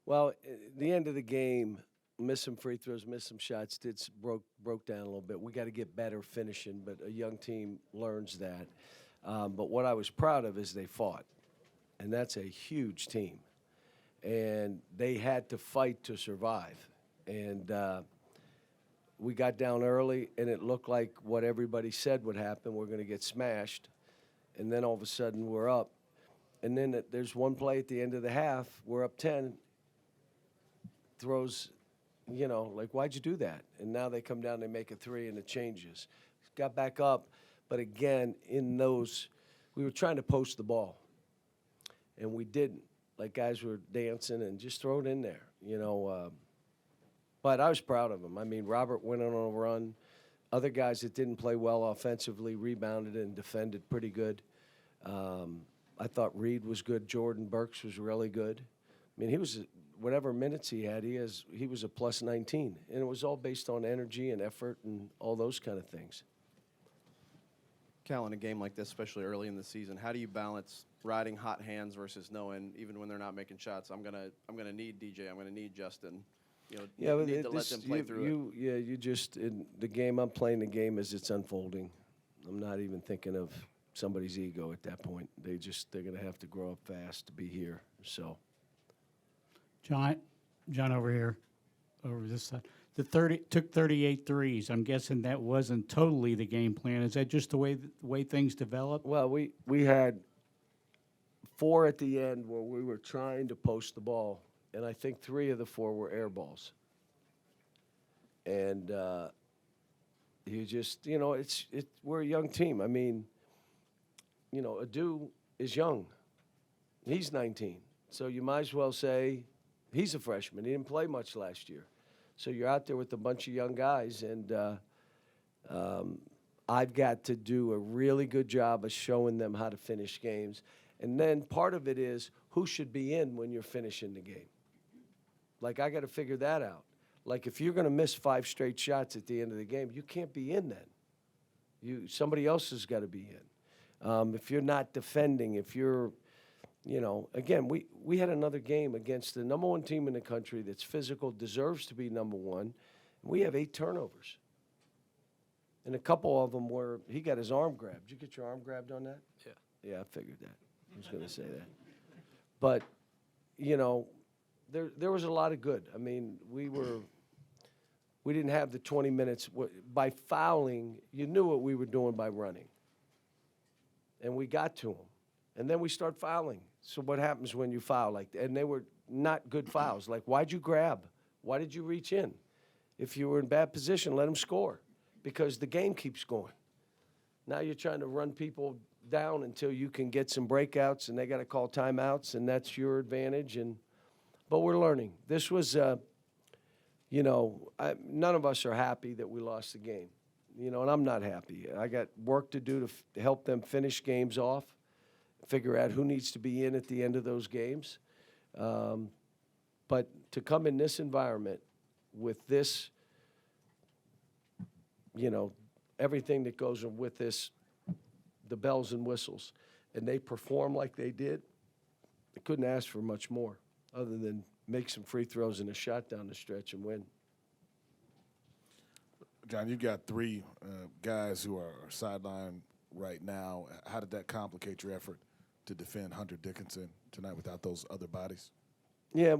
Well, the end of the game, missed some free throws, missed some shots, broke down a little bit. We got to get better finishing, but a young team learns that. But what I was proud of is they fought, and that's a huge team, and they had to fight to survive. And we got down early, and it looked like what everybody said would happen. We're going to get smashed, and then all of a sudden we're up. And then there's one play at the end of the half. We're up 10, throws, like, why'd you do that? And now they come down, they make a three, and it changes. Got back up, but again, we were trying to post the ball, and we didn't. Like, guys were dancing and just throw it in there, But I was proud of him. I mean, Robert went on a run. Other guys that didn't play well offensively rebounded and defended pretty good. I thought Reed was good. Jordan Burks was really good. I mean, he was whatever minutes he had. He was a plus 19, and it was all based on energy and effort and all those kind of things. Cal, in a game like this, especially early in the season, how do you balance riding hot hands versus knowing even when they're not making shots, I'm gonna need DJ, I'm gonna need Justin. You need to let them play through it. Yeah, you just in the game. I'm playing the game as it's unfolding. I'm not even thinking of somebody's ego at that point. They're going to have to grow up fast to be here. So, John over here, over this side. Took 38 threes. I'm guessing that wasn't totally the game plan. Is that just the way things developed? well, we had 4 at the end where we were trying to post the ball, and I think 3 of the 4 were air balls. And you just, we're a young team. I mean, Adou is young. He's 19. So you might as well say he's a freshman. He didn't play much last year. So you're out there with a bunch of young guys, and I've got to do a really good job of showing them how to finish games. And then part of it is who should be in when you're finishing the game. Like, I got to figure that out. Like, if you're going to miss 5 straight shots at the end of the game, you can't be in then. Somebody else has got to be in. If you're not defending, if you're, again, we had another game against the number 1 team in the country that's physical, deserves to be number 1. We have 8 turnovers. And a couple of them were, he got his arm grabbed. Did you get your arm grabbed on that? Yeah. Yeah, I figured that. I was going to say that. But, there was a lot of good. I mean, we didn't have the 20 minutes. By fouling, you knew what we were doing by running. And we got to them. And then we start fouling. So what happens when you foul like that? And they were not good fouls. Like, why'd you grab? Why did you reach in? If you were in bad position, let them score, because the game keeps going. Now you're trying to run people down until you can get some breakouts, and they got to call timeouts, and that's your advantage. But we're learning. This was, none of us are happy that we lost the game. And I'm not happy. I got work to do to help them finish games off, figure out who needs to be in at the end of those games. But to come in this environment with this, everything that goes with this, the bells and whistles, and they perform like they did, I couldn't ask for much more other than make some free throws and a shot down the stretch and win. John, you've got 3 guys who are sidelined right now. How did that complicate your effort to defend Hunter Dickinson tonight without those other bodies? Yeah,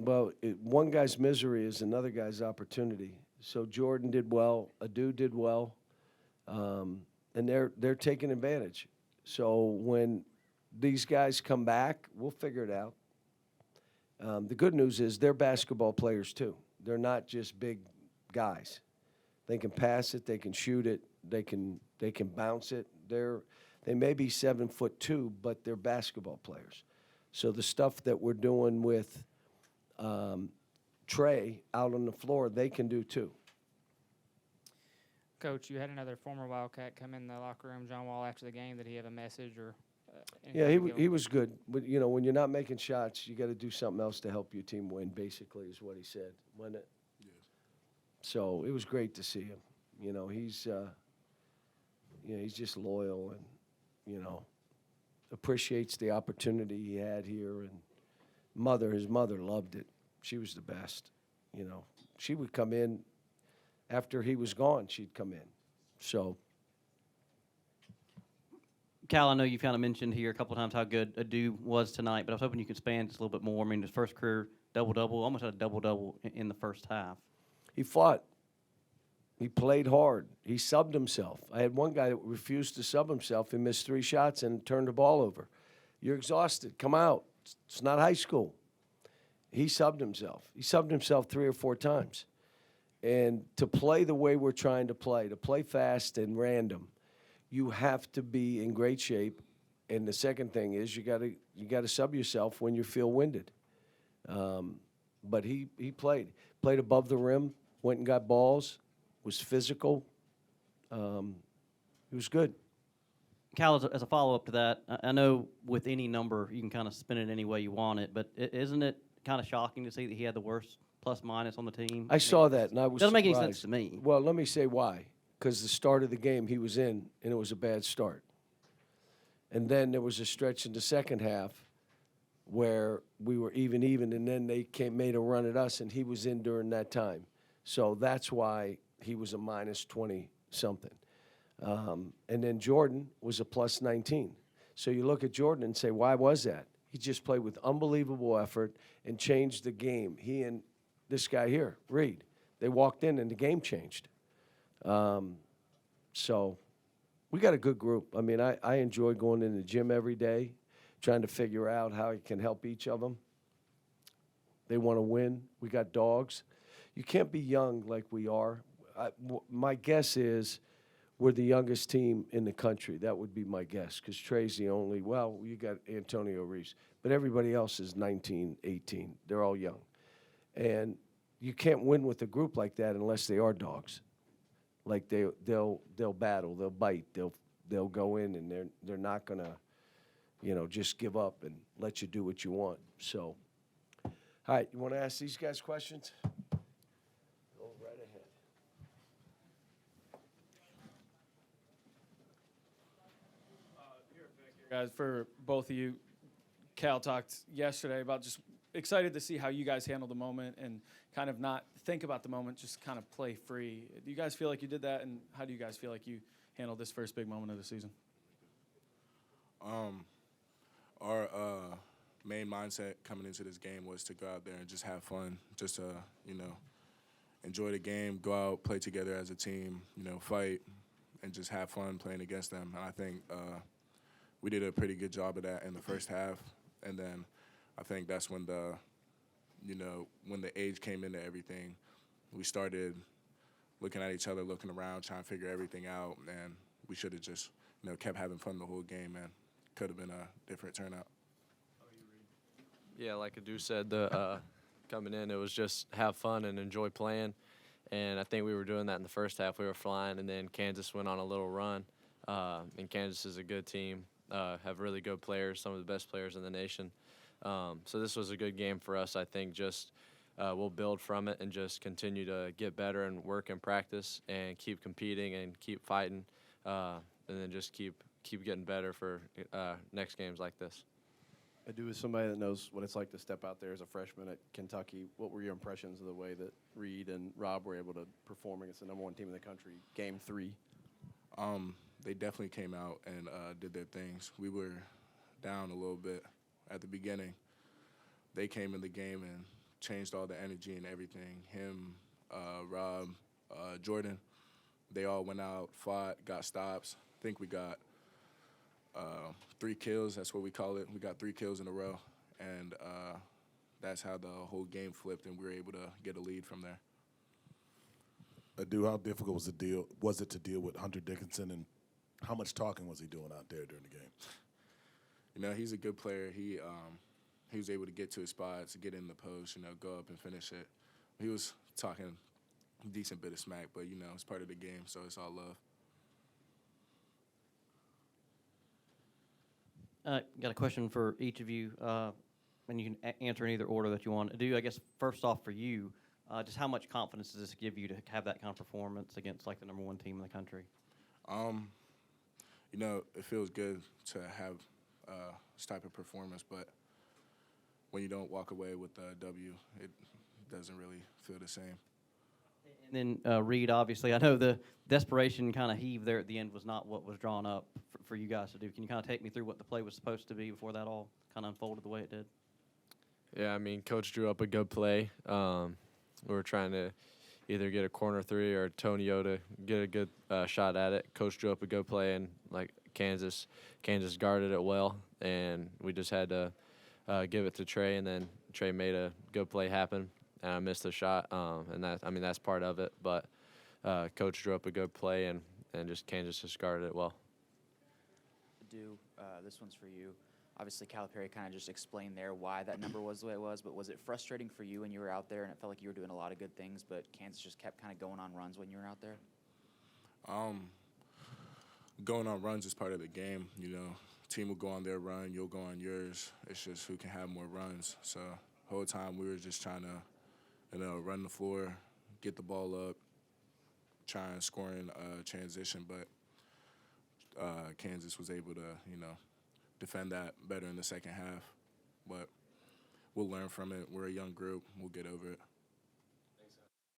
one guy's misery is another guy's opportunity. So Jordan did well, Adou did well, and they're taking advantage. So when these guys come back, we'll figure it out. The good news is they're basketball players too. They're not just big guys. They can pass it, they can shoot it, they can bounce it. They may be 7'2", but they're basketball players. So the stuff that we're doing with Trey out on the floor, they can do too. Coach, you had another former Wildcat come in the locker room, John Wall, after the game. Did he have a message or? Yeah, he was good. But, when you're not making shots, you got to do something else to help your team win, basically, is what he said, wasn't it? Yes. So it was great to see him. He's just loyal and, appreciates the opportunity he had here and his mother loved it. She was the best, you know. She would come in after he was gone. She'd come in. So Cal, I know you've kind of mentioned here a couple of times how good Adou was tonight, but I was hoping you could expand just a little bit more. I mean, his first career double-double, almost had a double-double in the first half. he fought. He played hard. He subbed himself. I had one guy that refused to sub himself. He missed 3 shots and turned the ball over. You're exhausted. Come out. It's not high school. He subbed himself. He subbed himself 3 or 4 times. And to play the way we're trying to play fast and random, you have to be in great shape. And the second thing is you got to sub yourself when you feel winded. But he played above the rim, went and got balls, was physical. He was good. Cal, as a follow-up to that, I know with any number you can kind of spin it any way you want it, but isn't it kind of shocking to see that he had the worst plus-minus on the team? I saw that, and I was Doesn't make any surprised. sense to me. Well, let me say why. Because the start of the game he was in, and it was a bad start. And then there was a stretch in the second half where we were even, and then they made a run at us, and he was in during that time. So that's why he was a minus 20-something. And then Jordan was a plus 19. So you look at Jordan and say, why was that? He just played with unbelievable effort and changed the game. He and this guy here, Reed, they walked in and the game changed. So we got a good group. I mean, I enjoy going in the gym every day, trying to figure out how I can help each of them. They want to win. We got dogs. You can't be young like we are. My guess is we're the youngest team in the country. That would be my guess, because Trey's the only, well, you got Antonio Reeves, but everybody else is 19, 18. They're all young. And you can't win with a group like that unless they are dogs. Like they'll battle, they'll bite, they'll go in, and they're not gonna, just give up and let you do what you want. So, all right, you want to ask these guys questions? Go right ahead. Guys, for both of you, Cal talked yesterday about just excited to see how you guys handle the moment and kind of not think about the moment, just kind of play free. Do you guys feel like you did that, and how do you guys feel like you handled this first big moment of the season? Our main mindset coming into this game was to go out there and just have fun, just to, enjoy the game, go out, play together as a team, fight, and just have fun playing against them. And I think we did a pretty good job of that in the first half. And then I think that's when when the age came into everything, we started looking at each other, looking around, trying to figure everything out. And we should have just, kept having fun the whole game, and could have been a different turnout. Yeah, like Adou said, coming in, it was just have fun and enjoy playing. And I think we were doing that in the first half. We were flying, and then Kansas went on a little run. And Kansas is a good team, have really good players, some of the best players in the nation. So this was a good game for us. I think just we'll build from it and just continue to get better and work and practice and keep competing and keep fighting, and then just keep getting better for next games like this. Adou, as somebody that knows what it's like to step out there as a freshman at Kentucky, what were your impressions of the way that Reed and Rob were able to perform against the #1 team in the country, Game 3? They definitely came out and did their things. We were down a little bit at the beginning. They came in the game and changed all the energy and everything. Him, Rob, Jordan, they all went out, fought, got stops. I think we got 3 kills. That's what we call it. We got 3 kills in a row, and that's how the whole game flipped, and we were able to get a lead from there. Adou, how difficult was it to deal with Hunter Dickinson, and how much talking was he doing out there during the game? He's a good player. He was able to get to his spots, get in the post, go up and finish it. He was talking a decent bit of smack, but, it's part of the game, so it's all love. Got a question for each of you, and you can answer in either order that you want. Adou, I guess first off for you, just how much confidence does this give you to have that kind of performance against like the #1 team in the country? It feels good to have this type of performance, but when you don't walk away with a W, it doesn't really feel the same. And then Reed, obviously, I know the desperation kind of heave there at the end was not what was drawn up for you guys to do. Can you kind of take me through what the play was supposed to be before that all kind of unfolded the way it did? Yeah, I mean, Coach drew up a good play. We were trying to either get a corner three or Tonio to get a good shot at it. Coach drew up a good play, and like Kansas guarded it well, and we just had to give it to Trey, and then Trey made a good play happen, and I missed the shot. And that's part of it. But Coach drew up a good play, and just Kansas just guarded it well. Adou, this one's for you. Obviously, Calipari kind of just explained there why that number was the way it was, but was it frustrating for you when you were out there and it felt like you were doing a lot of good things, but Kansas just kept kind of going on runs when you were out there? Going on runs is part of the game. You know, team will go on their run, you'll go on yours. It's just who can have more runs. So the whole time we were just trying to, run the floor, get the ball up, try and score in transition, but Kansas was able to, defend that better in the second half. But we'll learn from it. We're a young group. We'll get over it.